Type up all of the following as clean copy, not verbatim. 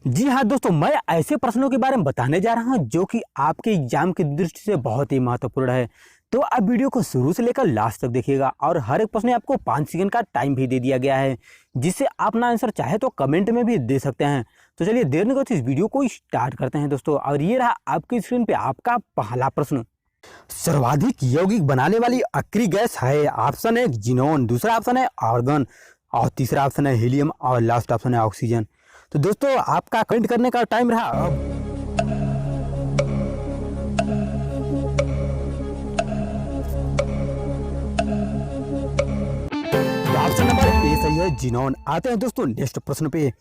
जी हाँ दोस्तों, मैं ऐसे प्रश्नों के बारे में बताने जा रहा हूँ जो कि आपके एग्जाम की दृष्टि से बहुत ही महत्वपूर्ण है। तो आप वीडियो को शुरू से लेकर लास्ट तक देखिएगा और हर एक प्रश्न में आपको 5 सेकंड का टाइम भी दे दिया गया है, जिससे आप ना आंसर चाहे तो कमेंट में भी दे सकते हैं। तो चलिए देर नहीं करते इस वीडियो को स्टार्ट करते हैं दोस्तों। और ये रहा आपकी स्क्रीन पे आपका पहला प्रश्न। सर्वाधिक यौगिक बनाने वाली अक्रिय गैस है। ऑप्शन है जिनोन, दूसरा ऑप्शन है आर्गन और तीसरा ऑप्शन है हीलियम और लास्ट ऑप्शन है ऑक्सीजन। तो दोस्तों आपका कमेंट करने का टाइम रहा अब। तो ऑप्शन नंबर ए सही है, जिनोन। आते हैं दोस्तों नेक्स्ट प्रश्न पे।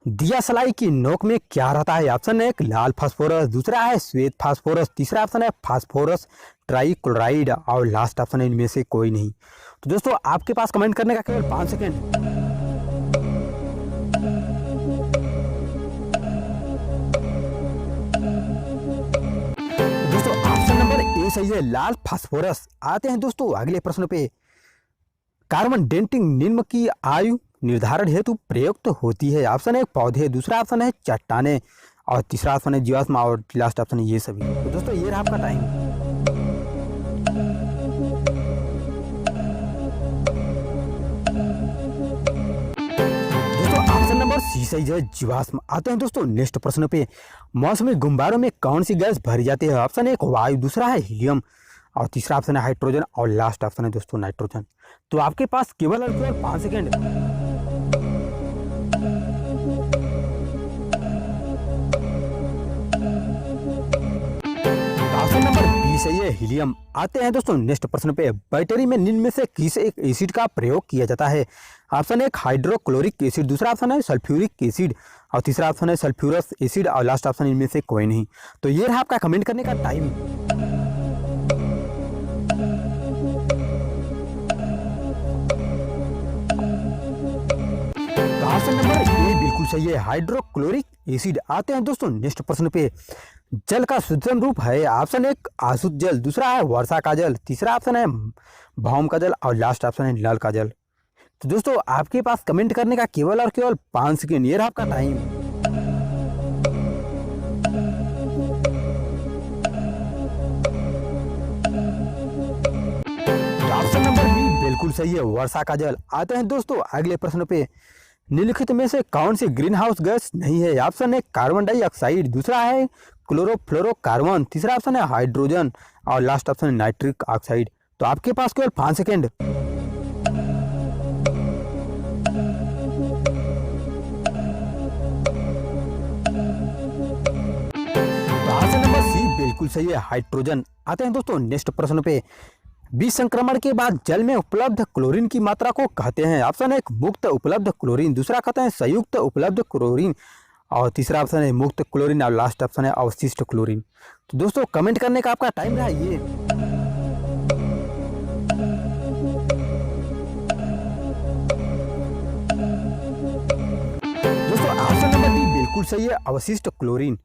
दिया सलाई की नोक में क्या रहता है? ऑप्शन है लाल फास्फोरस, दूसरा है श्वेत फास्फोरस, तीसरा ऑप्शन है फास्फोरस ट्राइक्लोराइड और लास्ट ऑप्शन है इनमें से कोई नहीं। तो दोस्तों आपके पास कमेंट करने का केवल 5 सेकेंड। दोस्तों ऑप्शन नंबर ए सही है, लाल फास्फोरस। आते हैं दोस्तों अगले प्रश्न पे। कार्बन डेटिंग निम्न की आयु निर्धारण हेतु प्रयुक्त होती है। ऑप्शन है पौधे, दूसरा ऑप्शन है चट्टाने और तीसरा ऑप्शन है जीवाश्म और लास्ट ऑप्शन है ये सभी। तो दोस्तों ये रहा आपका टाइम। दोस्तों ऑप्शन नंबर सी सही है, जीवाश्म। आते हैं दोस्तों नेक्स्ट प्रश्न पे। मौसमी गुब्बारों में कौन सी गैस भरी जाती है? ऑप्शन है वायु, दूसरा है हीलियम और तीसरा ऑप्शन है हाइड्रोजन और लास्ट ऑप्शन है दोस्तों नाइट्रोजन। तो आपके पास केवल और केवल 5 सेकेंड। ऑप्शन नंबर बी सही है, हीलियम। आते हैं दोस्तों नेक्स्ट प्रश्न पे। बैटरी में निम्न में से किस एक एसिड का प्रयोग किया जाता है? ऑप्शन है हाइड्रोक्लोरिक एसिड, दूसरा ऑप्शन है सल्फ्यूरिक एसिड और तीसरा ऑप्शन है सल्फ्यूरस एसिड और लास्ट ऑप्शन इनमें से कोई नहीं। तो ये रहा आपका कमेंट करने का टाइम। ऑप्शन नंबर ए बिल्कुल सही है, हाइड्रोक्लोरिक एसिड। आते हैं दोस्तों नेक्स्ट प्रश्न पे। जल का शुद्धतम रूप है। ऑप्शन एक आशुद्ध जल, दूसरा है वर्षा का जल, तीसरा ऑप्शन है भौम का जल और लास्ट ऑप्शन है नल का जल। तो दोस्तों आपके पास कमेंट करने का केवल और केवल 5 सेकेंड। ये रहा आपका टाइम। ऑप्शन नंबर बी बिल्कुल सही है, वर्षा का जल। आते हैं दोस्तों अगले प्रश्न पे। निम्नलिखित में से कौन सी ग्रीन हाउस गैस नहीं है? ऑप्शन है कार्बन डाइऑक्साइड, दूसरा है क्लोरोफ्लोरोकार्बन, तीसरा ऑप्शन है हाइड्रोजन और लास्ट ऑप्शन है नाइट्रिक ऑक्साइड। तो आपके पास केवल 5 सेकेंड। तो ऑप्शन नंबर सी बिल्कुल सही है, हाइड्रोजन। आते हैं दोस्तों नेक्स्ट प्रश्न पे। बीज संक्रमण के बाद जल में उपलब्ध क्लोरीन की मात्रा को कहते हैं? ऑप्शन है मुक्त उपलब्ध क्लोरीन, दूसरा कहते हैं संयुक्त उपलब्ध क्लोरीन और तीसरा ऑप्शन है मुक्त क्लोरीन और लास्ट ऑप्शन है अवशिष्ट क्लोरीन। तो दोस्तों कमेंट करने का आपका टाइम रहा ये। दोस्तों ऑप्शन नंबर डी बिल्कुल सही है, अवशिष्ट क्लोरीन।